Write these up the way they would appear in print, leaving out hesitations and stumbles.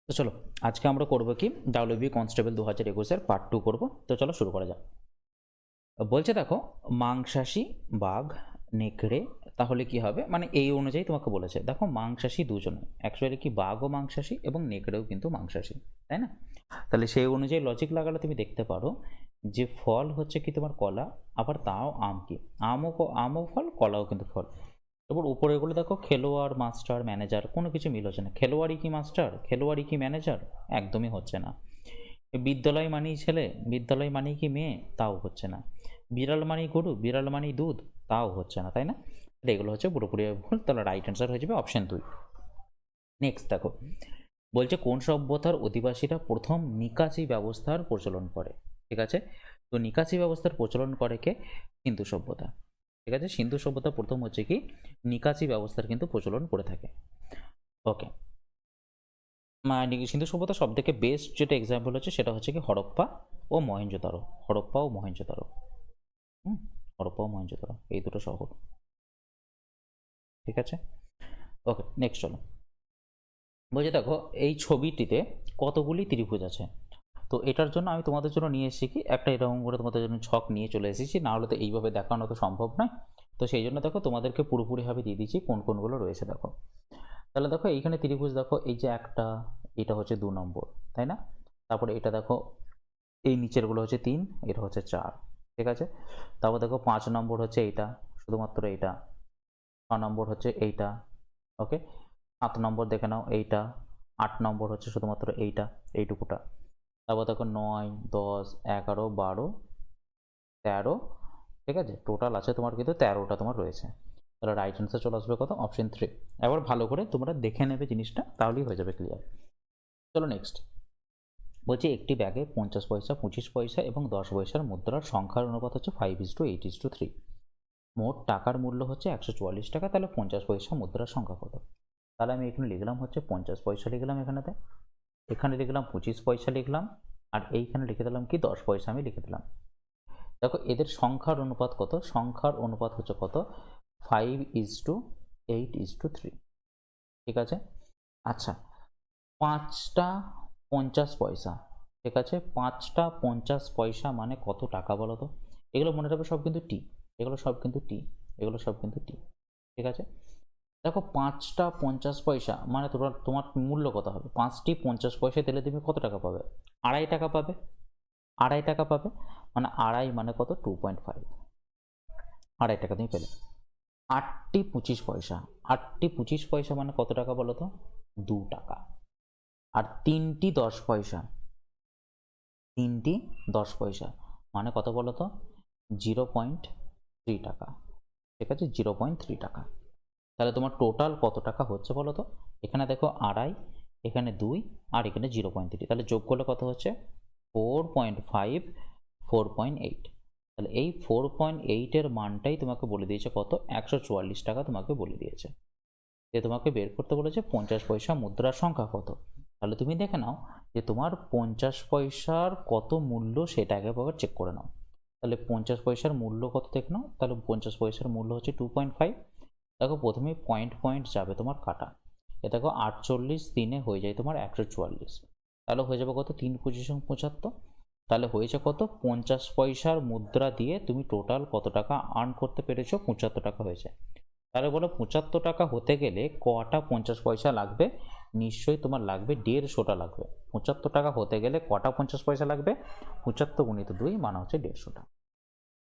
তো চলো আজকে আমরা করব কি ডাব্লিউবি কনস্টেবল 2021 পার্ট 2 করব। তো চলো শুরু করা যাক। বলছে দেখো মাংসাশী বাঘ নেকড়ে, তাহলে কি হবে মানে এই অনুযায়ী তোমাকে বলেছে। দেখো মাংসাশী দুজনে অ্যাকচুয়ালি কি বাঘও মাংসাশী এবং নেকড়েও কিন্তু মাংসাশী, তাই না? তাহলে সেই অনুযায়ী লজিক লাগালে তুমি দেখতে পারো যে ফল হচ্ছে কি তোমার কলা, আবার তাও আম কি আমও ফল, কলাও কিন্তু ফল। এবার উপরেগুলো দেখো খেলোয়াড় মাস্টার ম্যানেজার, কোনো কিছু মিল হচ্ছে না। খেলোয়াড়ই কি মাস্টার, খেলোয়াড়ই কি ম্যানেজার, একদমই হচ্ছে না। বিদ্যালয় মানেই ছেলে, বিদ্যালয় মানেই কি মেয়ে, তাও হচ্ছে না। বিড়াল মানেই গরু, বিড়াল মানেই দুধ, তাও হচ্ছে না, তাই না? এগুলো হচ্ছে পুরোপুরি ভুল। তাহলে রাইট অ্যান্সার হয়ে যাবে অপশন 2। নেক্সট দেখো, বলছে কোন সভ্যতার অধিবাসীরা প্রথম নিকাশি ব্যবস্থার প্রচলন করে। ঠিক আছে, তো নিকাশি ব্যবস্থার প্রচলন করে কে? সিন্ধু সভ্যতা। ঠিক আছে, সিন্ধু সভ্যতা প্রথম হচ্ছে কি নিকাশি ব্যবস্থার কিন্তু প্রচলন করে থাকে। ওকে, সিন্ধু সভ্যতা সব থেকে বেস্ট যেটা এক্সাম্পল হচ্ছে সেটা হচ্ছে কি হরপ্পা ও মহেঞ্জোদারো। হরপ্পা ও মহেঞ্জোদারো, হরপ্পা ও মহেঞ্জোদারো এই দুটো শহর। ঠিক আছে, ওকে নেক্সট চলো। বলছে দেখো এই ছবিটিতে কতগুলি ত্রিভুজ আছে। তো এটার জন্য আমি তোমাদের জন্য নিয়ে এসেছি কি একটা এরকম করে তোমাদের জন্য ছক নিয়ে চলে এসেছি, না হলে তো এইভাবে দেখানো তো সম্ভব নয়। তো সেই জন্য দেখো তোমাদেরকে পুরোপুরিভাবে দিয়ে দিচ্ছি কোন কোনগুলো রয়েছে। দেখো তাহলে দেখো এইখানে ত্রিভুজ দেখো, এই যে একটা, এটা হচ্ছে 2 নম্বর, তাই না? তারপরে এটা দেখো, এই নিচেরগুলো হচ্ছে 3, এটা হচ্ছে 4। ঠিক আছে, তারপর দেখো 5 নম্বর হচ্ছে এইটা, শুধুমাত্র এইটা। 6 নম্বর হচ্ছে এইটা। ওকে, 7 নম্বর দেখে নাও এইটা। 8 নম্বর হচ্ছে শুধুমাত্র এইটা, এইটুকুটা। তারপর দেখো 9, 10, 11, 12, 13। ঠিক আছে, টোটাল আছে তোমার কিন্তু 13টা তোমার রয়েছে। তাহলে রাইট অ্যান্সার চলে আসবে কত? অপশন 3। এবার ভালো করে তোমরা দেখে নেবে জিনিসটা, তাহলেই হয়ে যাবে ক্লিয়ার। চলো নেক্সট। বলছি একটি ব্যাগে 50 পয়সা, 25 পয়সা এবং 10 পয়সার মুদ্রার সংখ্যার অনুপাত হচ্ছে 5:8:3। মোট টাকার মূল্য হচ্ছে 144 টাকা। তাহলে 50 পয়সা মুদ্রার সংখ্যা কত? তাহলে আমি এখানে লিখলাম হচ্ছে 50 পয়সা লিখলাম, এখানেতে এখানে লিখলাম 25 পয়সা লিখলাম, আর এইখানে লিখে দিলাম কি 10 পয়সা আমি লিখে দিলাম। দেখো এদের সংখ্যার অনুপাত কত? সংখ্যার অনুপাত হচ্ছে কত? 5:8:3। ঠিক আছে, আচ্ছা 5টা 50 পয়সা। ঠিক আছে, 5টা 50 পয়সা মানে কত টাকা বলো তো? এগুলো মনে রাখবে সব কিন্তু টি, এগুলো সব কিন্তু টি, এগুলো সব কিন্তু টি। ঠিক আছে, দেখো 5টা 50 পয়সা মানে তোমার তোমার মূল্য কত হবে? 5টি 50 পয়সা দিলে তুমি কত টাকা পাবে? 2.5 টাকা পাবে। 2.5 টাকা পাবে, মানে আড়াই মানে কত? 2.5। 2.5 টাকা তুমি পেলে। 8টি 25 পয়সা, 8টি 25 পয়সা মানে কত টাকা বলো তো? 2 টাকা। আর 3টি 10 পয়সা, 3টি 10 পয়সা মানে কত বলো তো? 0.3 টাকা। ঠিক আছে, 0.3 টাকা। তাহলে তোমার টোটাল কত টাকা হচ্ছে বলো তো? এখানে দেখো আড়াই, এখানে 2, আর এখানে 0.3, তাহলে যোগ করলে কত হচ্ছে? 4.5, 4.8। তাহলে এই 4.8 এর মানটাই তোমাকে বলে দিয়েছে কত? 144 টাকা তোমাকে বলে দিয়েছে। যে তোমাকে বের করতে বলেছে 50 পয়সা মুদ্রার সংখ্যা কত। তাহলে তুমি দেখে নাও যে তোমার 50 পয়সার কত মূল্য, সেটা একবার চেক করে নাও। তাহলে 50 পয়সার মূল্য কত দেখে নাও। তাহলে 50 পয়সার মূল্য হচ্ছে 2.5। দেখো প্রথমে পয়েন্ট পয়েন্ট যাবে তোমার কাটা। এ দেখো 48 3-এ হয়ে যায় তোমার 144। তাহলে হয়ে যাবে কত? 3×25=75। তাহলে হয়েছে কত? 50 পয়সার মুদ্রা দিয়ে তুমি টোটাল কত টাকা আর্ন করতে পেরেছো? 75 টাকা হয়েছে। তাহলে বলো 75 টাকা হতে গেলে কটা 50 পয়সা লাগবে? নিশ্চয়ই তোমার লাগবে 150টা লাগবে। 75 টাকা হতে গেলে কটা 50 পয়সা লাগবে? 75 × 2 মানে হচ্ছে 150টা।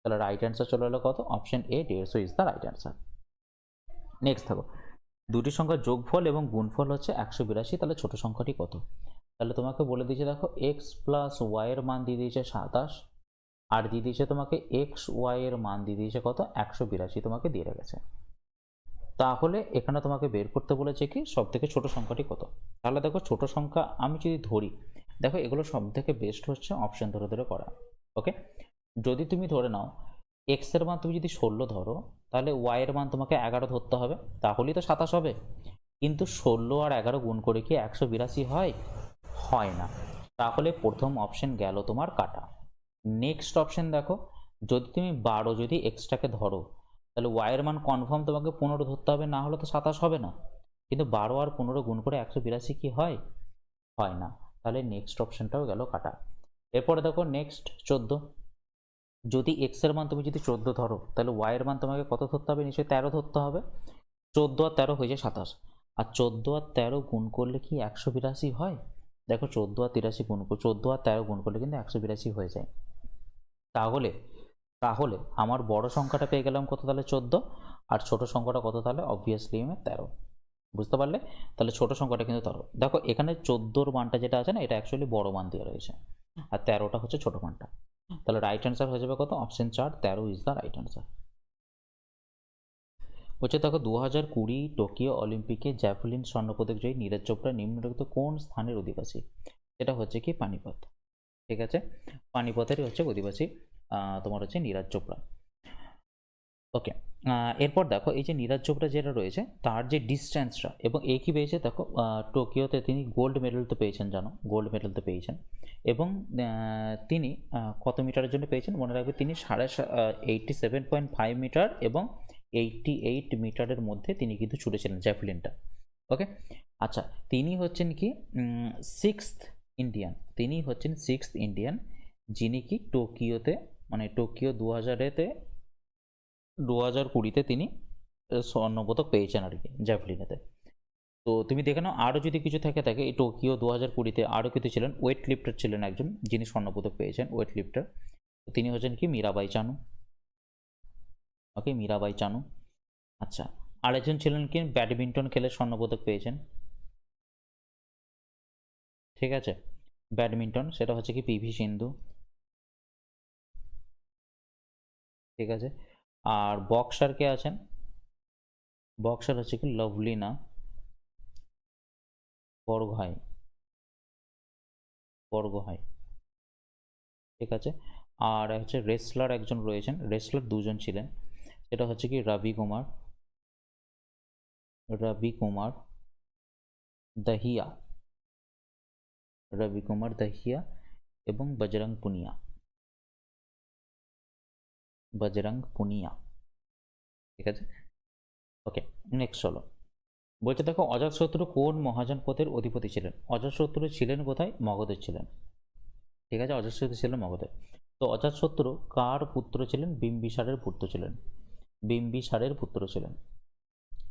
তাহলে রাইট অ্যান্সার চলে এলো কত? Option A, 150 is the right answer. Next থাকো, দুটি সংখ্যার যোগফল এবং গুণফল হচ্ছে 182। তাহলে ছোট সংখ্যাটি কত? তাহলে তোমাকে বলে দিয়েছে দেখো এক্স প্লাস ওয়াই এর মান দিয়ে দিয়েছে 27, আর দিয়ে দিয়েছে তোমাকে এক্স ওয়াই এর মান দিয়ে দিয়েছে কত? 182 তোমাকে দিয়ে রেখেছে। তাহলে এখানে তোমাকে বের করতে বলেছে কি সব থেকে ছোট সংখ্যাটি কত। তাহলে দেখো ছোট সংখ্যা আমি যদি ধরি, দেখো এগুলো সব থেকে বেস্ট হচ্ছে অপশন ধরে ধরে করা। ওকে, যদি তুমি ধরে নাও এক্স এর মান তুমি যদি 16 ধরো, তাহলে ওয়াই এর মান তোমাকে 11 ধরতে হবে, তাহলেই তো 27 হবে। কিন্তু 16 আর 11 গুণ করে কি 182 হয়? হয় না। তাহলে প্রথম অপশন গেল তোমার কাটা। নেক্সট অপশন দেখো, যদি তুমি 12 যদি এক্সট্রাকে ধরো, তাহলে ওয়াই এর মান কনফার্ম তোমাকে 15 ধরতে হবে, না হলে তো 27 হবে না। কিন্তু 12 আর 15 গুণ করে 182 কি হয়? হয় না। তাহলে নেক্সট অপশনটাও গেল কাটা। এরপরে দেখো নেক্সট 14। যদি এক্স এর মান তুমি যদি 14 ধরো, তাহলে ওয়াই এর মান তোমাকে কত ধরতে হবে? নিশ্চয়ই 13 ধরতে হবে। 14 আর 13 হয়ে যায় 27, আর 14 আর 13 গুণ করলে কি 182 হয়? দেখো 14 আর 83 গুণ 14 আর 13 গুণ করলে কিন্তু 182 হয়ে যায়। তাহলে তাহলে আমার বড় সংখ্যাটা পেয়ে গেলাম কত? তাহলে 14। আর ছোট সংখ্যাটা কত? তাহলে অবভিয়াসলি আমি 13। বুঝতে পারলে? তাহলে ছোট সংখ্যাটা কিন্তু 13। দেখো এখানে 14র মানটা যেটা আছে না, এটা অ্যাকচুয়ালি বড় মান দিয়ে রয়েছে, আর 13টা হচ্ছে ছোট মানটা। তাহলে রাইট অ্যান্সার হয়ে যাবে কত? Option 4, 13 is the right answer. বলছে দেখো 2020 টোকিও অলিম্পিকে জ্যাভলিন স্বর্ণপদক জয়ী নীরজ চোপড়া নিম্নলিখিত কোন স্থানের অধিবাসী? এটা হচ্ছে কি পানিপথ। ঠিক আছে, পানিপথেরই হচ্ছে অধিবাসী তোমার হচ্ছে নীরজ চোপড়া। ওকে, এরপর দেখো এই যে নীরজ চোপড়া যেটা রয়েছে তার যে ডিস্ট্যান্সটা, এবং এ কি পেয়েছে দেখো, টোকিওতে তিনি গোল্ড মেডেল তো পেয়েছেন, জানো গোল্ড মেডেল তো পেয়েছেন। এবং তিনি কত মিটারের জন্য পেয়েছেন মনে রাখবে, তিনি 87.5 মিটার এবং 88 মিটারের মধ্যে তিনি কিন্তু ছুটেছিলেন জ্যাভলিনটা। ওকে, আচ্ছা তিনি হচ্ছেন কি সিক্সথ ইন্ডিয়ান, তিনি হচ্ছেন সিক্সথ ইন্ডিয়ান যিনি কি টোকিওতে, মানে টোকিও 2020-তে তিনি স্বর্ণপদক পেয়েছেন আর কি জ্যাভলিনেতে। তো তুমি দেখে নাও আরও যদি কিছু থাকে এই টোকিও 2020-তে আরও কিছু ছিলেন, ওয়েট লিফটার ছিলেন একজন যিনি স্বর্ণপদক পেয়েছেন, ওয়েট লিফটার। তিনি হচ্ছেন কি মীরাবাই চানু। ওকে, মীরাবাই চানু। আচ্ছা, আরেকজন ছিলেন কি ব্যাডমিন্টন খেলে স্বর্ণপদক পেয়েছেন। ঠিক আছে, ব্যাডমিন্টন, সেটা হচ্ছে কি পিভি সিন্ধু। ঠিক আছে, আর বক্সার কে আছেন? বক্সার হচ্ছে কি লভলিনা বরগোহাই। ঠিক আছে, আর হচ্ছে রেসলার একজন রয়েছেন, রেসলার দুজন ছিলেন, সেটা হচ্ছে কি রবি কুমার দাহিয়া, এবং বজরং পুনিয়া। ঠিক আছে, ওকে নেক্সট চলো। বলছে দেখো অজাতশত্রু কোন মহাজনপদের অধিপতি ছিলেন? অজাতশত্রু ছিলেন কোথায়? মগধের ছিলেন। ঠিক আছে, অজাতশত্রু ছিলেন মগধের। তো অজাতশত্রু কার পুত্র ছিলেন? বিম্বিসারের পুত্র ছিলেন।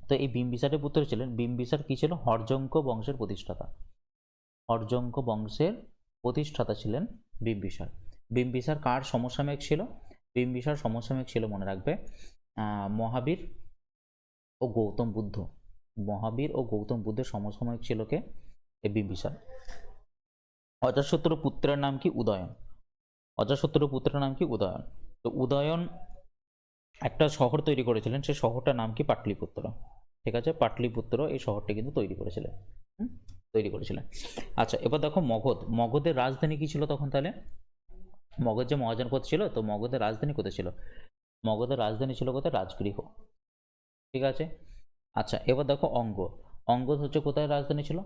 তো এই বিম্বিসারের পুত্র ছিলেন। বিম্বিসার কি ছিল? হর্যঙ্ক বংশের প্রতিষ্ঠাতা ছিলেন বিম্বিসার। বিম্বিসার কার সমসাময়িক ছিল? বিম্বিসার সমসাময়িক ছিল মনে রাখবে মহাবীর ও গৌতম বুদ্ধের সমসাময়িক ছিল কে? এই বিম্বিসার। অজাতশত্রু পুত্রের নাম কি? উদয়ন। তো উদয়ন একটা শহর তৈরি করেছিলেন, সেই শহরটার নাম কি? পাটলিপুত্র। ঠিক আছে, পাটলিপুত্র এই শহরটি কিন্তু তৈরি করেছিলেন। আচ্ছা, এবার দেখো মগধের রাজধানী কি ছিল তখন? তাহলে মগধ যে মহাজনপদ ছিল, তো মগধের রাজধানী কোথায় ছিল? মগধের রাজধানী ছিল কোথায়? রাজগৃহ। ঠিক আছে, আচ্ছা এবার দেখো অঙ্গ হচ্ছে কোথায় রাজধানী ছিল?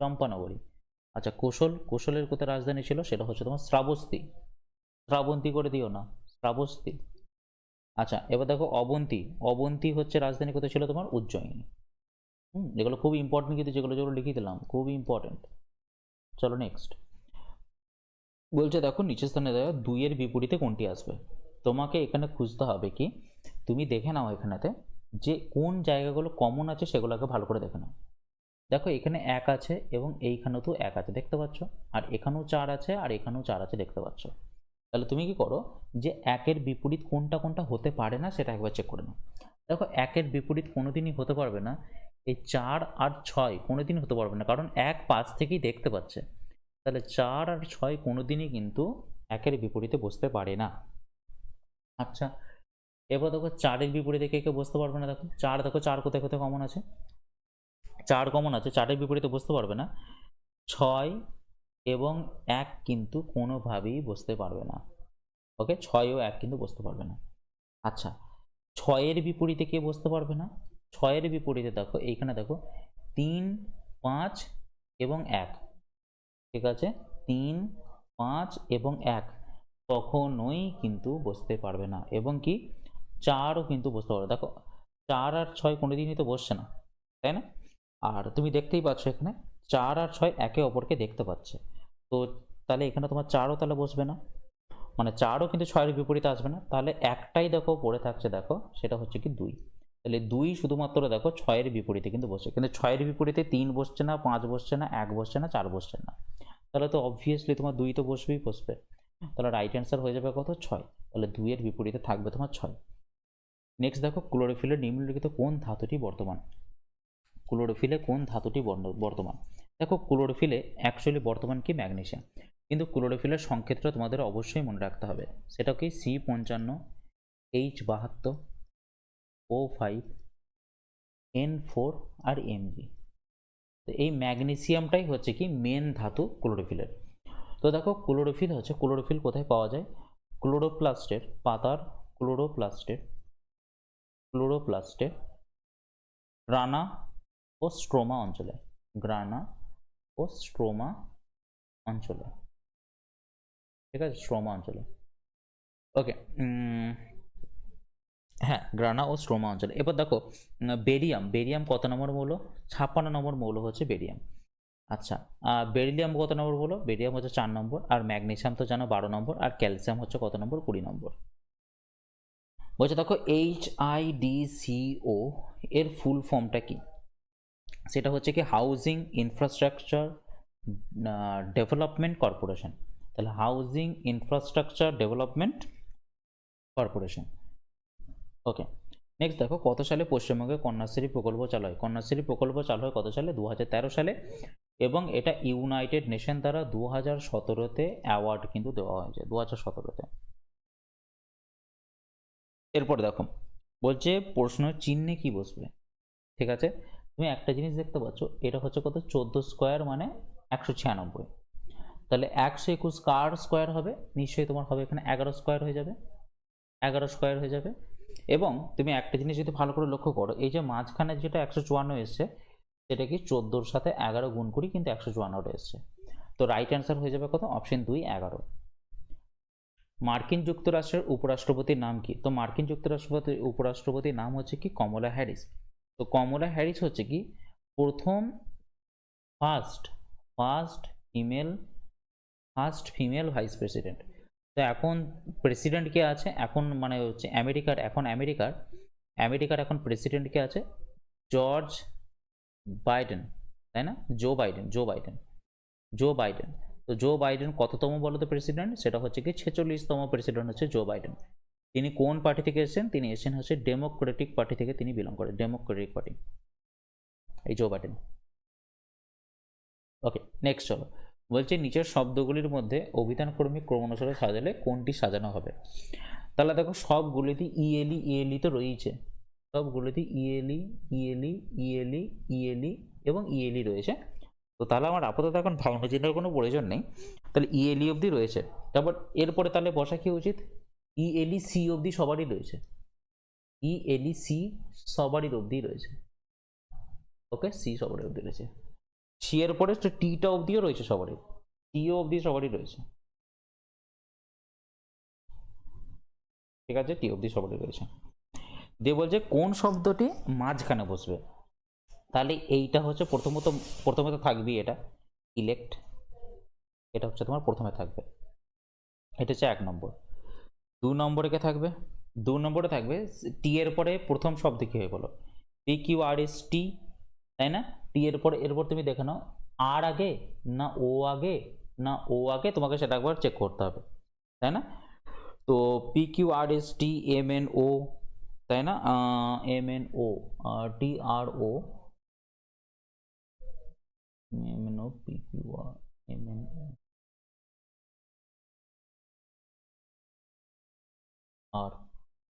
চম্পানগরী। আচ্ছা, কোশলের কোথায় রাজধানী ছিল? সেটা হচ্ছে তোমার শ্রাবন্তী করে দিও না, শ্রাবস্তি। আচ্ছা, এবার দেখো অবন্তী হচ্ছে রাজধানী কোথায় ছিল তোমার? উজ্জয়িনী। এগুলো খুব ইম্পর্টেন্ট, কিন্তু যেগুলো লিখে দিলাম খুব ইম্পর্টেন্ট। চলো নেক্সট। বলছে দেখো নিচের স্থানে দেখো 2 এর বিপরীতে কোনটি আসবে? তোমাকে এখানে খুঁজতে হবে কি, তুমি দেখে নাও এখানেতে যে কোন জায়গাগুলো কমন আছে সেগুলোকে ভালো করে দেখে নাও। দেখো এখানে 1 আছে এবং এইখানেও তো 1 আছে দেখতে পাচ্ছ, আর এখানেও 4 আছে আর এখানেও 4 আছে দেখতে পাচ্ছ। তাহলে তুমি কি করো যে 1 এর বিপরীত কোনটা হতে পারে না সেটা একবার চেক করে নাও। দেখো 1 এর বিপরীত কোনোদিনই হতে পারবে না এই 4 আর 6, কোনোদিনই হতে পারবে না, কারণ 1 5 থেকেই দেখতে পাচ্ছে। তাহলে 4 আর 6 কোনোদিনই কিন্তু 1 এর বিপরীতে বসতে পারে না। আচ্ছা, এবার দেখো 4 এর বিপরীতে কে বসতে পারবে না? দেখো 4 কোথায় কোথায় কমন আছে? 4 কমন আছে, 4 এর বিপরীতে বসতে পারবে না। 6 এবং 1 কিন্তু কোনোভাবেই বসতে পারবে না। ওকে, 6 ও 1 কিন্তু বসতে পারবে না। আচ্ছা, 6 এর বিপরীতে কে বসতে পারবে না? 6 এর বিপরীতে দেখো এইখানে দেখো 3, 5 এবং 1। ঠিক আছে, 3, 5 এবং 1 কখনোই কিন্তু বসতে পারবে না, এবং কি 4ও কিন্তু বসতে পারবে। দেখো 4 আর 6 কোনোদিনই তো বসছে না, তাই না? আর তুমি দেখতেই পাচ্ছ এখানে 4 আর 6 একে অপরকে দেখতে পাচ্ছে, তো তাহলে এখানে তোমার 4ও তাহলে বসবে না, মানে 4ও কিন্তু 6 এর বিপরীতে আসবে না, তাহলে একটাই দেখো পড়ে থাকছে, দেখো সেটা হচ্ছে কি 2। তাহলে 2 শুধুমাত্র দেখো 6 এর বিপরীতে কিন্তু বসে, কিন্তু 6 এর বিপরীতে 3 বসছে না, 5 বসছে না, 1 বসছে না, 4 বসছে না, তাহলে তো অবভিয়াসলি তোমার 2 তো বসবে। তাহলে রাইট অ্যান্সার হয়ে যাবে কত? 6। তাহলে 2 এর বিপরীতে থাকবে তোমার 6। নেক্সট দেখো, ক্লোরোফিলের নিম্নলিখিত কোন ধাতুটি বর্তমান? ক্লোরোফিলে কোন ধাতুটি বর্তমান? দেখো ক্লোরোফিলে অ্যাকচুয়ালি বর্তমান কি ম্যাগনেসিয়াম, কিন্তু ক্লোরোফিলের সংক্ষেত্র তোমাদের অবশ্যই মনে রাখতে হবে, সেটা কি C55, H72, O5, N4 আর Mg। তো এই ম্যাগনেসিয়ামটাই হচ্ছে কি মেন ধাতু ক্লোরোফিলের। তো দেখো ক্লোরোফিল হচ্ছে, ক্লোরোফিল কোথায় পাওয়া যায়? ক্লোরোপ্লাস্টের পাতার, ক্লোরোপ্লাস্টের গ্রানা ও স্ট্রোমা অঞ্চলে, গ্রানা ও স্ট্রোমা অঞ্চলে, ঠিক আছে, স্ট্রোমা অঞ্চলে। ওকে, হ্যাঁ, গ্রানা ও স্ট্রোমা অঞ্চলে। এবার দেখো বেরিয়াম কত নম্বর মৌল? 56 নম্বর মৌল হচ্ছে বেরিয়াম। আচ্ছা, বেরিলিয়াম কত নম্বর বলো? বেরিয়াম হচ্ছে 4 নম্বর, আর ম্যাগনেসিয়াম তো জানো 12 নম্বর, আর ক্যালসিয়াম হচ্ছে কত নম্বর? 20 নম্বর। বলছে দেখো HIDCO এর ফুল ফর্মটা কি? সেটা হচ্ছে কি হাউজিং ইনফ্রাস্ট্রাকচার ডেভেলপমেন্ট কর্পোরেশন। তাহলে হাউজিং ইনফ্রাস্ট্রাকচার ডেভেলপমেন্ট কর্পোরেশন। ওকে, নেক্সট দেখো কত সালে পশ্চিমবঙ্গে কন্যাশ্রী প্রকল্প চালু হয়? কন্যাশ্রী প্রকল্প চালু হয় কত সালে? 2013 সালে, এবং এটা ইউনাইটেড নেশন দ্বারা 2017তে অ্যাওয়ার্ড কিন্তু দেওয়া হয়েছে, 2017তে। এরপর দেখো বলছে প্রশ্ন চিহ্নে কি বসবে? ঠিক আছে, তুমি একটা জিনিস দেখতে পাচ্ছ, এটা হচ্ছে কত? 14 স্কোয়ার মানে 196। তাহলে 121 কার স্কোয়ার হবে? নিশ্চয়ই তোমার হবে এখানে 11 স্কোয়ার হয়ে যাবে, 11 স্কোয়ার হয়ে যাবে। এবং তুমি একটা জিনিস যদি ভালো করে লক্ষ্য করো, এই যে মাঝখানে যেটা 154 এসছে, সেটা কি 14-র সাথে 11 গুণ করি কিন্তু 154 এসছে। তো রাইট অ্যান্সার হয়ে যাবে কত? অপশন 2, 11। মার্কিন যুক্তরাষ্ট্রের উপরাষ্ট্রপতির নাম কি? তো মার্কিন যুক্তরাষ্ট্রের উপরাষ্ট্রপতির নাম হচ্ছে কি কমলা হ্যারিস। তো কমলা হ্যারিস হচ্ছে কি প্রথম ফার্স্ট ফিমেল ভাইস প্রেসিডেন্ট। তো এখন প্রেসিডেন্ট কে আছে এখন, মানে হচ্ছে আমেরিকার এখন প্রেসিডেন্ট কে আছে? জর্জ বাইডেন, তাই না? Joe Biden. তো জো বাইডেন কততম বলো তো প্রেসিডেন্ট? সেটা হচ্ছে কি 46তম প্রেসিডেন্ট হচ্ছে জো বাইডেন। তিনি কোন পার্টি থেকে এসেছেন? তিনি এসেছেন হচ্ছে ডেমোক্রেটিক পার্টি থেকে, তিনি বিলং করেন ডেমোক্রেটিক পার্টি, এই জো বাইডেন। ওকে, নেক্সট চলো, বলছে নিচের শব্দগুলির মধ্যে অভিধানক্রমিক ক্রমানুসারে সাজালে কোনটি সাজানো হবে? তাহলে দেখো সবগুলিতে ইএলি তো রয়েছে, সবগুলিতে ইএলি এবং ইএলি রয়েছে। তো তাহলে আমার আপাতত এখন ভাবনা চিন্তার কোনো প্রয়োজন নেই, তাহলে ইএলি অবধি রয়েছে। তারপর এরপরে তাহলে বসা কি উচিত? ইএলি সি অবধি সবারই রয়েছে, ইএলি সি সবারই অবধি রয়েছে। ওকে, সি সবারই অবধি রয়েছে। সি এর পরে টিটা অবধিও রয়েছে সবারই, টিও অবধি সবারই রয়েছে, ঠিক আছে, টি অবধি সবারই রয়েছে। দিয়ে বলছে কোন শব্দটি মাঝখানে বসবে? তাহলে এইটা হচ্ছে প্রথমত থাকবে এটা ইলেক্ট, এটা হচ্ছে তোমার প্রথমে থাকবে, এটা হচ্ছে 1 নম্বর। 2 নম্বরে কে থাকবে? 2 নম্বরে থাকবে টি এর পরে প্রথম শব্দ কি হয়ে বলো? PQRST, তাই না? টি এর পরে, এরপর তুমি দেখে নাও আর আগে না ও আগে, তোমাকে সেটা একবার চেক করতে হবে, তাই না? তো PQRST MNO, তাই না? MNO TRO MNO PQR MNO আর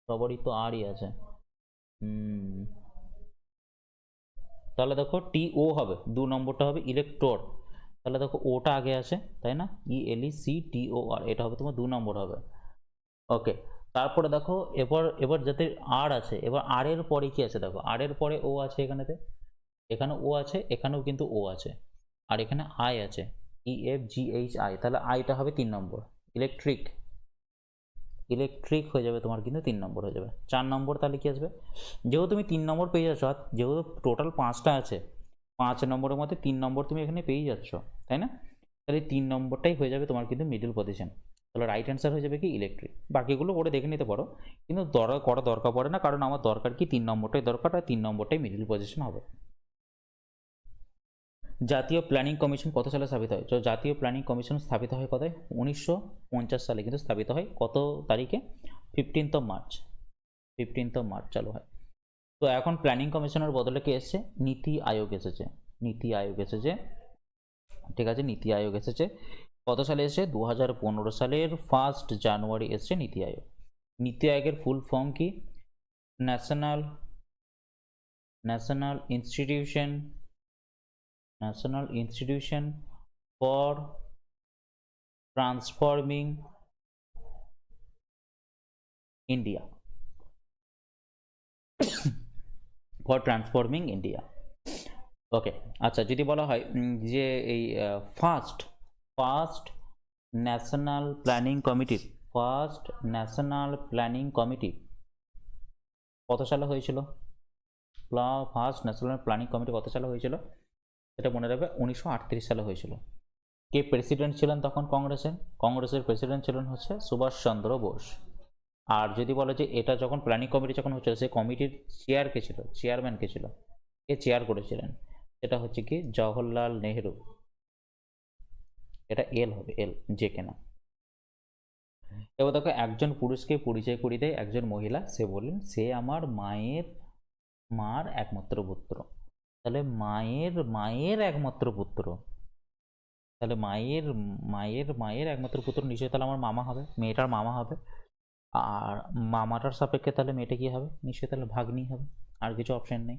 সবারই তো আরই আছে। তাহলে দেখো TO হবে, 2 নম্বরটা হবে ইলেকট্রোড, তাহলে দেখো ওটা আগে আছে, তাই না? ELECTOR, এটা হবে তোমার 2 নম্বর হবে। ওকে, তারপরে দেখো এবার যাতে আর আছে, এবার আর এর পরে কি আছে? দেখো আর এর পরে ও আছে, এখানে ও আছে, এখানেও কিন্তু ও আছে, আর এখানে আই আছে, EFGHI, তাহলে আইটা হবে 3 নম্বর, ইলেকট্রিক হয়ে যাবে তোমার, কিন্তু 3 নম্বর হয়ে যাবে। 4 নম্বর তাহলে কি আসবে? যেহেতু তুমি 3 নম্বর পেয়ে যাচ্ছ, যেহেতু টোটাল 5টা আছে, 5 নম্বরের মধ্যে 3 নম্বর তুমি এখানে পেয়ে যাচ্ছ, তাই না? তাহলে 3 নম্বরটাই হয়ে যাবে তোমার কিন্তু মিডল পজিশন। তাহলে রাইট অ্যান্সার হয়ে যাবে কি ইলেকট্রিক। বাকিগুলো করে দেখে নিতে পারো, কিন্তু করা দরকার পড়ে না, কারণ আমার দরকার কি 3 নম্বরটাই দরকার, আর 3 নম্বরটাই মিডল পজিশন হবে। জাতীয় প্ল্যানিং কমিশন কত সালে স্থাপিত হয়? তো জাতীয় প্ল্যানিং কমিশন স্থাপিত হয় কত? 1950 সালে কিন্তু স্থাপিত হয়। কত তারিখে? 15th March. 15th মার্চ চালু হয়। তো এখন প্ল্যানিং কমিশনের বদলে কি এসছে? নীতি আয়োগ এসেছে। নীতি আয়োগ এসেছে, ঠিক আছে, নীতি আয়োগ এসেছে। কত সালে এসেছে? 2015 সালের 1 জানুয়ারি এসছে নীতি আয়োগ। নীতি আয়োগের ফুল ফর্ম কি? National institution for transforming India. For transforming India. Okay, আচ্ছা, যদি বলা হয় যে এই ফার্স্ট ন্যাশনাল প্ল্যানিং কমিটি কত সালে হয়েছিল? ফার্স্ট ন্যাশনাল প্ল্যানিং কমিটি কত সালে হয়েছিল? এটা মনে রাখবে, 1938 সালে হয়েছিল। কে প্রেসিডেন্ট ছিলেন তখন কংগ্রেসের প্রেসিডেন্ট ছিলেন হচ্ছে সুভাষচন্দ্র বোস। আর যদি বলে যে এটা যখন প্ল্যানিং কমিটি যখন হচ্ছিল, সেই কমিটির চেয়ারম্যান কে ছিল, কে চেয়ার করেছিলেন? সেটা হচ্ছে কি জওহরলাল নেহেরু। এটা এল হবে, এল, যে কেনা। এবার দেখো, একজন পুরুষকে পরিচয় করিয়ে দেয় একজন মহিলা, সে বললেন সে আমার মার একমাত্র পুত্র। তাহলে মায়ের একমাত্র পুত্র, তাহলে মায়ের একমাত্র পুত্র নিশ্চয়ই তাহলে আমার মামা হবে, মেয়েটার মামা হবে। আর মামাটার সাপেক্ষে তাহলে মেয়েটা কি হবে? নিশ্চয়ই তাহলে ভাগ্নি হবে। আর কিছু অপশন নেই।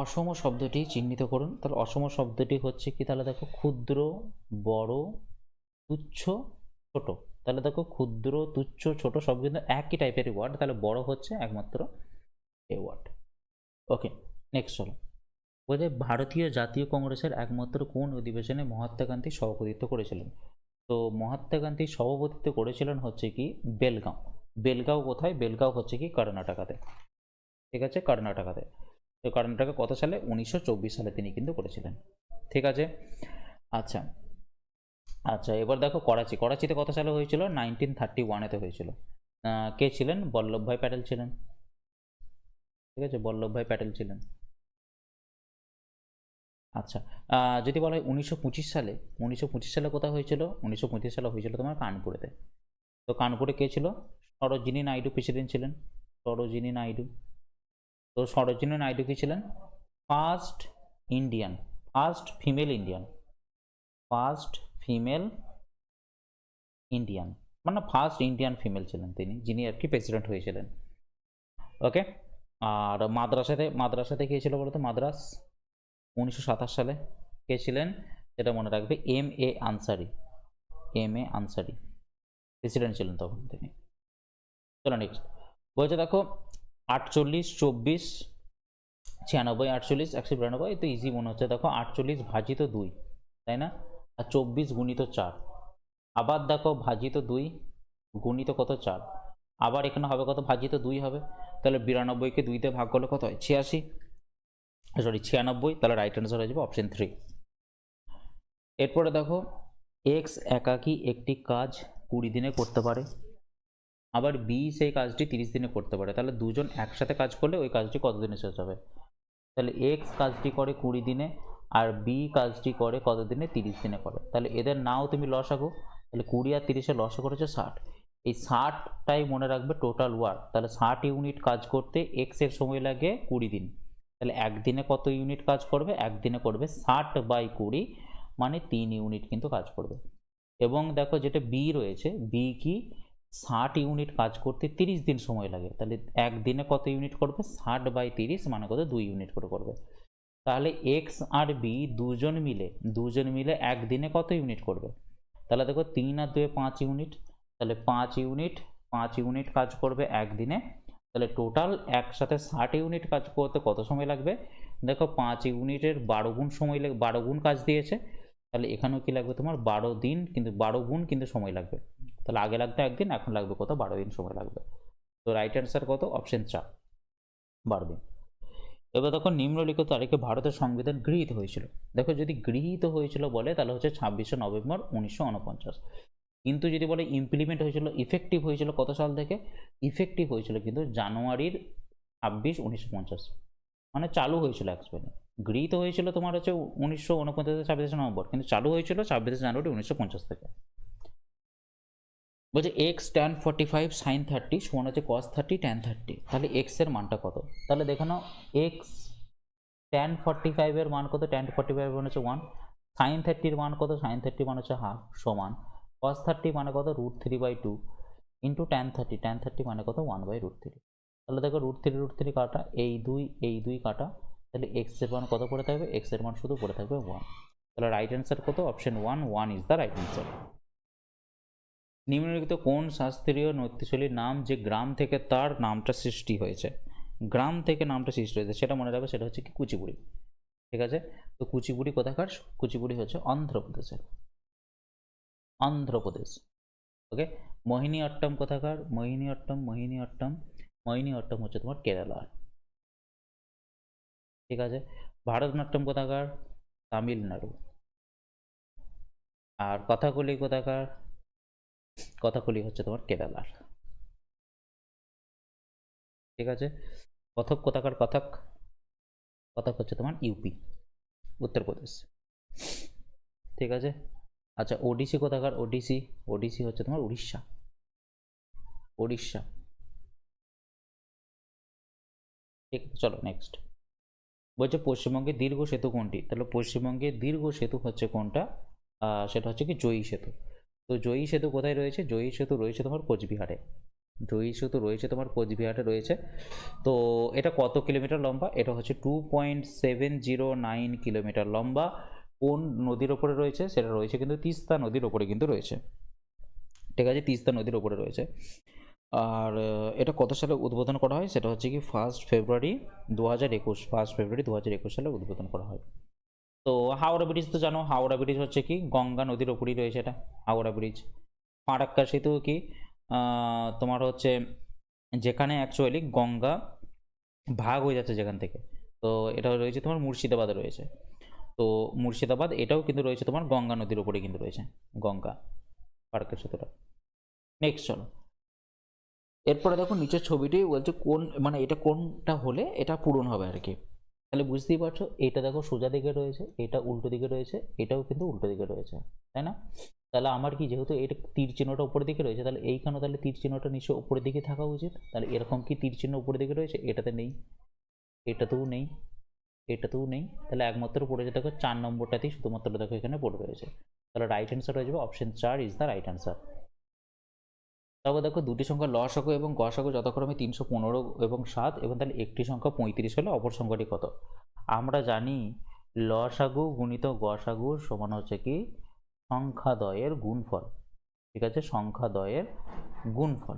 অসম শব্দটি চিহ্নিত করুন। তাহলে অসম শব্দটি হচ্ছে কি? তাহলে দেখো, ক্ষুদ্র, বড়, তুচ্ছ, ছোট। তাহলে দেখো, ক্ষুদ্র, তুচ্ছ, ছোট সব কিন্তু একই টাইপের ওয়ার্ড। তাহলে বড় হচ্ছে একমাত্র এ ওয়ার্ড। ওকে, নেক্সট চলো। বলছে ভারতীয় জাতীয় কংগ্রেসের একমাত্র কোন অধিবেশনে মহাত্মা গান্ধী সভাপতিত্ব করেছিলেন? তো মহাত্মা গান্ধী সভাপতিত্ব করেছিলেন হচ্ছে কি বেলগাঁও কোথায়? বেলগাঁও হচ্ছে কি কর্ণাটকাতে, ঠিক আছে, কর্ণাটকাতে। তো কর্ণাটকা কত সালে? 1924 সালে তিনি কিন্তু করেছিলেন, ঠিক আছে। আচ্ছা, এবার দেখো করাচিতে কত সালে হয়েছিল? 1931-এতে হয়েছিল। কে ছিলেন? বল্লভভাই প্যাটেল ছিলেন, ঠিক আছে, বল্লভভাই প্যাটেল ছিলেন। আচ্ছা, যদি বলা হয় 1925 সালে কোথায় হয়েছিল? 1925 সালে হয়েছিল তোমার কানপুরেতে। তো কানপুরে কে ছিল? সরোজিনী নাইডু প্রেসিডেন্ট ছিলেন, সরোজিনী নাইডু। তো সরোজিনী নাইডু কি ছিলেন? ফার্স্ট ফিমেল ইন্ডিয়ান, মানে ফার্স্ট ইন্ডিয়ান ফিমেল ছিলেন তিনি, যিনি আর কি প্রেসিডেন্ট হয়েছিলেন। ওকে, আর মাদ্রাসাতে কে ছিল বলতো? মাদ্রাস 1927 সালে কে ছিলেন? সেটা মনে রাখবে, এম এ আনসারি প্রেসিডেন্ট ছিলেন তখন তিনি। চলো নেক্সট। বলছে দেখো, 48, 24, 96, 48, 192, তো ইজি মনে হচ্ছে। দেখো, 48 ভাজিত 2, তাই না? আর 24 গুণিত 4। আবার দেখো, ভাজিত 2 গুণিত কত? 4। আবার এখানে হবে কত? ভাজিত 2 হবে। তাহলে 92কে 2 দিয়ে ভাগ করলে কত হয়? 96। তাহলে রাইট অ্যান্সার হয়ে যাবে অপশন 3। এরপরে দেখো, এক্স একাকী একটি কাজ 20 দিনে করতে পারে, আবার বি সেই কাজটি 30 দিনে করতে পারে। তাহলে দুজন একসাথে কাজ করলে ওই কাজটি কত দিনে শেষ হবে? তাহলে এক্স কাজটি করে 20 দিনে, আর বি কাজটি করে কত দিনে? 30 দিনে করে। তাহলে এদের নাও তুমি লসাগু। তাহলে 20 আর 30-এর লসাগু হচ্ছে 60। এই 60টাই মনে রাখবে টোটাল ওয়ার্ক। তাহলে 60 ইউনিট কাজ করতে এক্স এর সময় লাগে 20 দিন। তাহলে একদিনে কত ইউনিট কাজ করবে? একদিনে করবে 60/20, মানে 3 ইউনিট কিন্তু কাজ করবে। এবং দেখো, যেটা বি রয়েছে, বি কি 60 ইউনিট কাজ করতে 30 দিন সময় লাগে। তাহলে একদিনে কত ইউনিট করবে? 60/30, মানে কত? 2 ইউনিট করে করবে। তাহলে এক্স আর বি দুজন মিলে একদিনে কত ইউনিট করবে? তাহলে দেখো, 3 আর 2 5 ইউনিট। তাহলে 5 ইউনিট কাজ করবে একদিনে। তাহলে টোটাল একসাথে 60 ইউনিট কাজ করতে কত সময় লাগবে? দেখো, 5 ইউনিটের 12 গুণ সময় লাগে, 12 গুণ কাজ দিয়েছে। তাহলে এখানেও কি লাগবে তোমার? 12 দিন, কিন্তু 12 গুণ কিন্তু সময় লাগবে। তাহলে আগে লাগতো একদিন, এখন লাগবে কত? 12 দিন সময় লাগবে। তো রাইট অ্যান্সার কত? অপশন 4, 12 দিন। এবার দেখো নিম্নলিখিত তারিখে ভারতের সংবিধান গৃহীত হয়েছিল। দেখো যদি গৃহীত হয়েছিল বলে তাহলে হচ্ছে 26শে নভেম্বর 1949। কিন্তু যদি বলে ইমপ্লিমেন্ট হয়েছিল, ইফেক্টিভ হয়েছিল কত সাল থেকে, ইফেক্টিভ হয়েছিল কিন্তু জানুয়ারির 26, 1950, মানে চালু হয়েছিল অ্যাকচুয়ালি। গৃহীত হয়েছিল তোমার হচ্ছে 1949 26শে নভেম্বর, কিন্তু চালু হয়েছিল 26শে জানুয়ারি 1950 থেকে। বলছে এক্স ট্যান 45 সাইন 30 সমান হচ্ছে কস 30 ট্যান 30। তাহলে এক্স এর মানটা কত? তাহলে দেখে নাও, এক্স ট্যান 45 এর মান কত, ট্যান 45 এর মান হচ্ছে 1, সাইন 30 এর মান কত, সাইন 30 মান হচ্ছে হাফ, সমান কস 30 মানে কত, √3/2 ইন্টু ট্যান 30, ট্যান 30 মানে কত, 1/√3। তাহলে দেখো √3 কাটা, এই দুই কাটা, তাহলে এক্স এর মান কত পড়ে থাকবে, এক্স এর মান শুধু পড়ে থাকবে 1। তাহলে রাইট অ্যান্সার কত, option 1 is the right answer. নিম্নলিখিত কোন শাস্ত্রীয় নৃত্যশৈলীর নাম যে গ্রাম থেকে তার নামটা সৃষ্টি হয়েছে, গ্রাম থেকে নামটা সৃষ্টি হয়েছে সেটা মনে রাখবে, সেটা হচ্ছে কি কুচিপুড়ি। ঠিক আছে, তো কুচিপুড়ি কোথাকার, কুচিপুড়ি হচ্ছে অন্ধ্রপ্রদেশের, অন্ধ্রপ্রদেশ। ওকে, মোহিনী অট্টম কোথাকার, মোহিনী অট্টম হচ্ছে তোমার কেরালার। ঠিক আছে, ভারতনাট্যম কোথাকার, তামিলনাড়ু। আর কথাকলি কোথাকার, কথাকলি হচ্ছে তোমার কেরালার। ঠিক আছে, কথক কোথাকার, কথক হচ্ছে তোমার ইউপি, উত্তরপ্রদেশ। ঠিক আছে, আচ্ছা ওডিসি কোথাকার, ওডিসি হচ্ছে তোমার উড়িষ্যা, ঠিক আছে, চলো নেক্সট। বলছে পশ্চিমবঙ্গের দীর্ঘ সেতু কোনটি, তাহলে পশ্চিমবঙ্গের দীর্ঘ সেতু হচ্ছে কোনটা, সেটা হচ্ছে কি জয়ী সেতু। তো জয়ী সেতু কোথায় রয়েছে, জয়ী সেতু রয়েছে তোমার কোচবিহারে, জয়ী সেতু রয়েছে তোমার কোচবিহারে রয়েছে। তো এটা কত কিলোমিটার লম্বা, এটা হচ্ছে 2.709 কিলোমিটার লম্বা। কোন নদীর ওপরে রয়েছে, সেটা রয়েছে কিন্তু তিস্তা নদীর ওপরে কিন্তু রয়েছে। ঠিক আছে, তিস্তা নদীর ওপরে রয়েছে। আর এটা কত সালে উদ্বোধন করা হয়, সেটা হচ্ছে কি 1 ফেব্রুয়ারি 2021 সালে উদ্বোধন করা হয়। তো হাওড়া ব্রিজ তো জানো, হাওড়া ব্রিজ হচ্ছে কি গঙ্গা নদীর ওপরই রয়েছে এটা, হাওড়া ব্রিজ। ফারাক্কা সেতু কি তোমার হচ্ছে যেখানে অ্যাকচুয়ালি গঙ্গা ভাগ হয়ে যাচ্ছে যেখান থেকে, তো এটা রয়েছে তোমার মুর্শিদাবাদে রয়েছে। তো মুর্শিদাবাদ এটাও কিন্তু রয়েছে তোমার গঙ্গা নদীর উপরে কিন্তু রয়েছে, গঙ্গা ফারাক্কা সেতুটা। নেক্সট চলো, এরপরে দেখো নিচের ছবিটি বলছে কোন, মানে এটা কোনটা হলে এটা পূরণ হবে আর কি। তাহলে বুঝতেই পারছো, এটা দেখো সোজা দিকে রয়েছে, এটা উল্টো দিকে রয়েছে, এটাও কিন্তু উল্টো দিকে রয়েছে, তাই না? তাহলে আমার কি, যেহেতু এটা তীর চিহ্নটা উপরের দিকে রয়েছে, তাহলে এইখানে তাহলে তীর চিহ্নটা নিশ্চয়ই উপরের দিকে থাকা উচিত। তাহলে এরকম কি তীর চিহ্ন উপরের দিকে রয়েছে, এটাতে নেই, এটাতেও নেই, এটাতেও নেই, তাহলে একমাত্র পড়ে যেতে দেখো 4 নম্বরটাতেই শুধুমাত্র দেখো এখানে পড়ে রয়েছে। তাহলে রাইট অ্যান্সার হয়ে যাবে option 4 is the right answer. তারপর দেখো দুটি সংখ্যা লসাগু এবং গসাগু যথাক্রমে 315 এবং 7, এবং তাহলে একটি সংখ্যা 35 হলে অপর সংখ্যাটি কত? আমরা জানি লসাগু গুণিত গসাগু সমান হচ্ছে কি সংখ্যাদ্বয়ের গুণফল। ঠিক আছে, সংখ্যাদ্বয়ের গুণফল।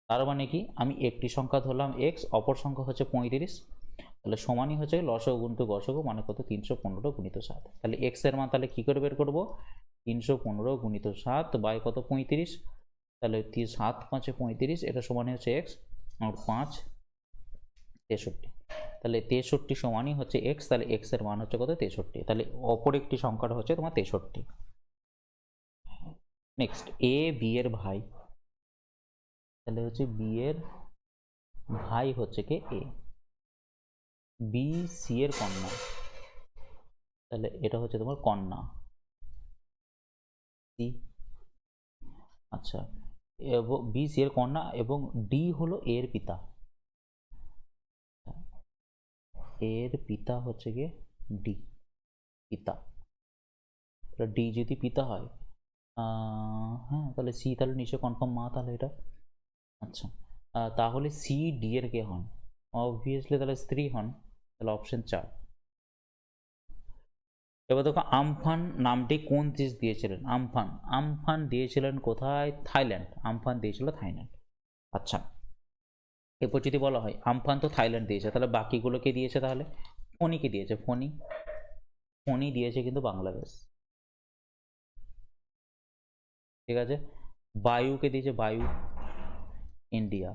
তার মানে কি, আমি একটি সংখ্যা ধরলাম এক্স, অপর সংখ্যা হচ্ছে 35, তাহলে সমানই হচ্ছে লসাগু গুণিত গসাগু মানে কত, 315 গুণিত 7। তাহলে এক্স এর মান তাহলে কি করে বের করবো, 315 গুণিত 7 বাই কত, 35। তাহলে 7 5 35, এটা সমানই হচ্ছে এক্স, আর 5 63। তাহলে 63 সমানই হচ্ছে এক্স, তাহলে এক্স এর মান হচ্ছে কত, 63। তাহলে অপর একটি সংখ্যাটা হচ্ছে তোমার 63। নেক্সট, এ বি এর ভাই, তাহলে হচ্ছে বি এর ভাই হচ্ছে কে এ, বি সি এর কন্যা, তাহলে এটা হচ্ছে তোমার কন্যা সি। আচ্ছা, বি সি এর কন্যা এবং ডি হলো এর পিতা, এর পিতা হচ্ছে গিয়ে ডি, পিতা। ডি যদি পিতা হয়, হ্যাঁ তাহলে সি তাহলে নিশ্চয় কনফার্ম মা, তাহলে এটা। আচ্ছা, তাহলে সি ডি এর কে হন, অবভিয়াসলি তাহলে স্ত্রী হন, তাহলে অপশন 4। এবার দেখো আমফান নামটি কোন দেশ দিয়েছিলেন, আমফান, আমফান দিয়েছিলেন কোথায়, থাইল্যান্ড, আমফান দিয়েছিল থাইল্যান্ড। আচ্ছা, এরপর যদি বলা হয় আমফান তো থাইল্যান্ড দিয়েছে, তাহলে বাকিগুলোকে দিয়েছে, তাহলে ফণিকে দিয়েছে, ফণি, ফণি দিয়েছে কিন্তু বাংলাদেশ। ঠিক আছে, বায়ুকে দিয়েছে বায়ু, ইন্ডিয়া।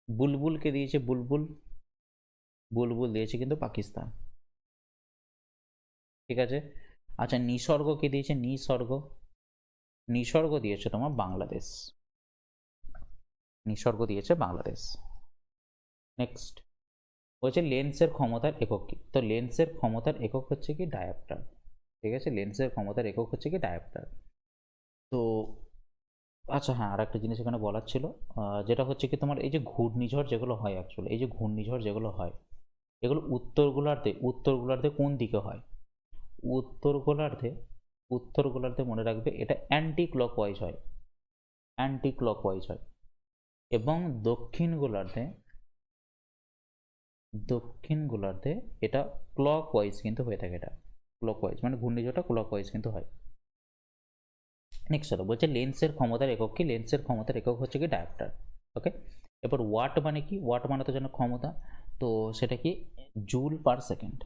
বুলবুলকে দিয়েছে বুলবুল, বুলবুল দিয়েছে কিন্তু পাকিস্তান। ঠিক আছে। আচ্ছা নিসর্গ কে দিয়েছে? নিসর্গ দিয়েছে তোমার বাংলাদেশ। নিসর্গ দিয়েছে বাংলাদেশ। নেক্সট বলছে লেন্সের ক্ষমতার একক কি? তো লেন্সের ক্ষমতার একক হচ্ছে কি ডায়াপ্টার। ঠিক আছে, লেন্সের ক্ষমতার একক হচ্ছে কি ডায়াপ্টার। তো আচ্ছা হ্যাঁ, আর একটা জিনিস এখানে বলার ছিল, যেটা হচ্ছে কি তোমার এই যে ঘূর্ণিঝড় যেগুলো হয়, অ্যাকচুয়ালি এই যে ঘূর্ণিঝড় যেগুলো হয়, এগুলো উত্তর গোলার্ধে কোন দিকে হয়? উত্তর গোলার্ধে মনে রাখবে এটা অ্যান্টি ক্লকওয়াইজ হয়, এবং দক্ষিণ গোলার্ধে এটা ক্লকওয়াইজ কিন্তু হয়ে থাকে। এটা ক্লকওয়াইজ মানে ঘূর্ণিঝড়টা ক্লকওয়াইজ কিন্তু হয়। নেক্সট চলো, বলছে লেন্সের ক্ষমতার একক কি? লেন্সের ক্ষমতার একক হচ্ছে কি ডায়াপ্টার। ওকে, এরপর ওয়াট মানে কি? ওয়াট মানে তো জানো ক্ষমতা, তো সেটা কি জুল পার সেকেন্ড।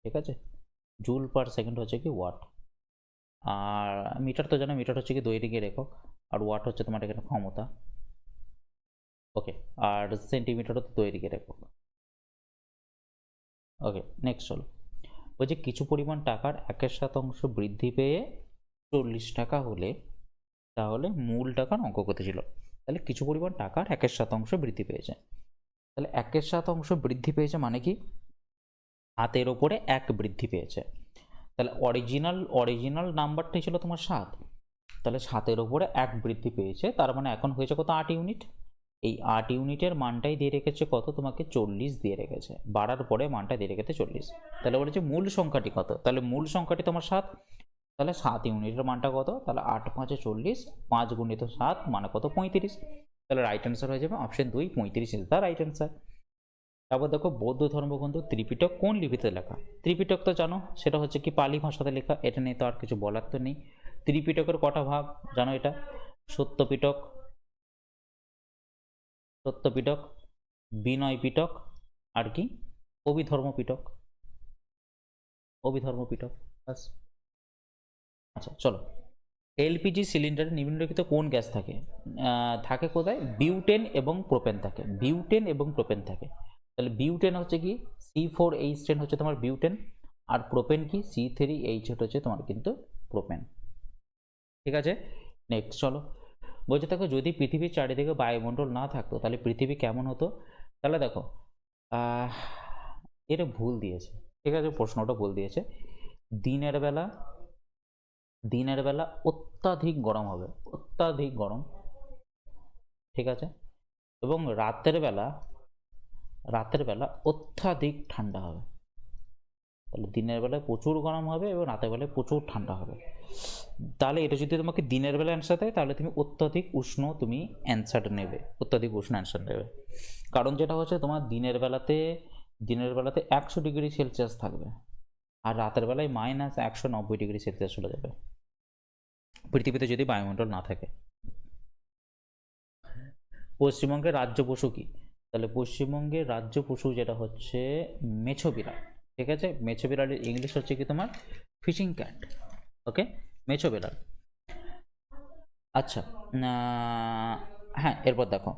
ঠিক আছে, জুল পার সেকেন্ড হচ্ছে কি ওয়াট। আর মিটার তো জানো, মিটার হচ্ছে কি দৈর্ঘ্যের একক, আর ওয়াট হচ্ছে তোমার এখানে ক্ষমতা। ওকে, আর সেন্টিমিটারও তো দৈর্ঘ্যের একক। ওকে নেক্সট চলো, বলছে কিছু পরিমাণ টাকার 1% বৃদ্ধি পেয়ে 40 টাকা হলে তাহলে মূল টাকার অঙ্ক কত ছিল? তাহলে কিছু পরিমাণ টাকার 1% বৃদ্ধি পেয়েছে, তাহলে 1% বৃদ্ধি পেয়েছে মানে কি হাতের ওপরে 1 বৃদ্ধি পেয়েছে। তাহলে অরিজিনাল নাম্বারটাই ছিল তোমার 7, তাহলে 7-এর ওপরে 1 বৃদ্ধি পেয়েছে, তার মানে এখন হয়েছে কত? 8 ইউনিট। এই 8 ইউনিটের মানটাই দিয়ে রেখেছে কত? তোমাকে 40 দিয়ে রেখেছে, বাড়ার পরে মানটা দিয়ে রেখেছে 40। তাহলে বলেছে মূল সংখ্যাটি কত? তাহলে মূল সংখ্যাটি তোমার 7, তাহলে 7 ইউনিটের মানটা কত? তাহলে 8 5 40, 5 গুণিত 7 মানে কত? 35। তাহলে রাইট অ্যান্সার হয়ে যাবে option 2, 35 is the right answer. তারপর দেখো বৌদ্ধ ধর্মগ্রন্থ ত্রিপিটক কোন লিপিতে লেখা? ত্রিপিটক তো জানো সেটা হচ্ছে কি পালি ভাষাতে লেখা, এটা নিয়ে তো আর কিছু বলার তো নেই। ত্রিপিটকের কটা ভাগ জানো এটা? সত্যপিটক, বিনয় পিটক, আর কি অভিধর্ম পিটক বাস। আচ্ছা চলো, এলপিজি সিলিন্ডারে নিম্নলিখিত কোন গ্যাস থাকে? থাকে কোথায়? বিউটেন এবং প্রোপেন থাকে। তাহলে বিউটেন হচ্ছে কি C4H10 হচ্ছে তোমার বিউটেন, আর প্রোপেন কি C3H8 হচ্ছে তোমার কিন্তু প্রোপেন। ঠিক আছে, নেক্সট চলো, বলছে দেখো যদি পৃথিবীর চারিদিকে বায়ুমণ্ডল না থাকতো তাহলে পৃথিবী কেমন হতো? তাহলে দেখো এটা ভুল দিয়েছে। ঠিক আছে, প্রশ্নটা ভুল দিয়েছে। দিনের বেলা অত্যাধিক গরম হবে, ঠিক আছে, এবং রাতের বেলা অত্যাধিক ঠান্ডা হবে। তাহলে দিনের বেলায় প্রচুর গরম হবে এবং রাতের বেলায় প্রচুর ঠান্ডা হবে। তাহলে এটা যদি তোমাকে দিনের বেলা অ্যান্সার দেয় তাহলে তুমি অত্যাধিক উষ্ণ অ্যান্সার নেবে। কারণ যেটা হচ্ছে তোমার দিনের বেলাতে 100 ডিগ্রি সেলসিয়াস থাকবে, আর রাতের বেলায় -190 ডিগ্রি সেলসিয়াস চলে যাবে পৃথিবীতে যদি বায়ুমণ্ডল না থাকে। পশ্চিমবঙ্গের রাজ্য পশু কি? তাহলে পশ্চিমবঙ্গের রাজ্য পশু যেটা হচ্ছে মেছো বিড়াল। ঠিক আছে, মেছো বিড়ালের ইংলিশ হচ্ছে কি তোমার ফিশিং ক্যাট। ওকে, মেছো বিড়াল। আচ্ছা হ্যাঁ, এরপর দেখো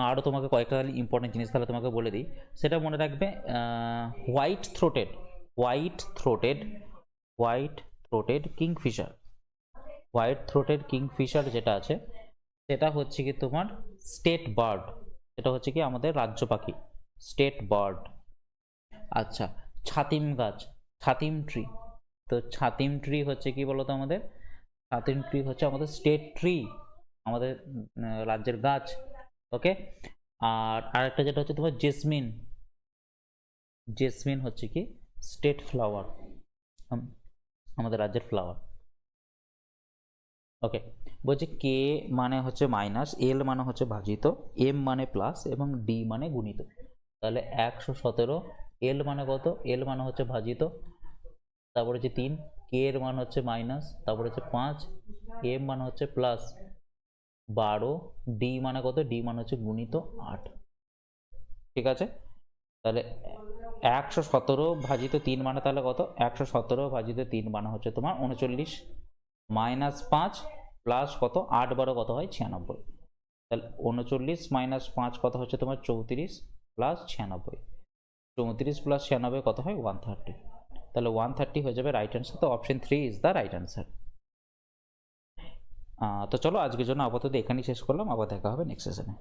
আরও তোমাকে কয়েকটা ইম্পর্টেন্ট জিনিস তাহলে তোমাকে বলে দিই, সেটা মনে রাখবে। হোয়াইট থ্রোটেড কিংফিশার যেটা আছে সেটা হচ্ছে কি তোমার স্টেট বার্ড, এটা হচ্ছে কি আমাদের রাজ্য পাখি, স্টেট বার্ড। আচ্ছা, ছাতিম ট্রি, তো ছাতিম ট্রি হচ্ছে কি বলতো আমাদের? ছাতিম ট্রি হচ্ছে আমাদের স্টেট ট্রি, আমাদের রাজ্যের গাছ। ওকে, আর আরেকটা যেটা হচ্ছে তোমার জেসমিন হচ্ছে কি স্টেট ফ্লাওয়ার, আমাদের রাজ্যের ফ্লাওয়ার। ওকে, বলছে কে মানে হচ্ছে মাইনাস, এল মানে হচ্ছে ভাজিত, এম মানে প্লাস এবং ডি মানে গুণিত। তাহলে 117, এল মানে কত? এল মানে হচ্ছে ভাজিত, তারপরে হচ্ছে 3, কে এর মান হচ্ছে মাইনাস, তারপরে হচ্ছে 5, এম মানে হচ্ছে প্লাস 12, ডি মানে কত? ডি মানে হচ্ছে গুণিত 8। ঠিক আছে, তাহলে 117 ভাজিত 3 মানে তাহলে কত? 117 ভাজিত 3 মানে হচ্ছে তোমার 39, -5 প্লাস কত 8 12 কত হয়? 96। তাহলে 39 - 5 কত হচ্ছে তোমার? 34, প্লাস 96, 34 প্লাস 96 কত হয় 130, তাহলে 130 হয়ে যাবে রাইট অ্যান্সার। তো option 3 is the right answer. তো চলো আজকের জন্য আপাতত এখানেই শেষ করলাম, আবার দেখা হবে নেক্সট সেশনে।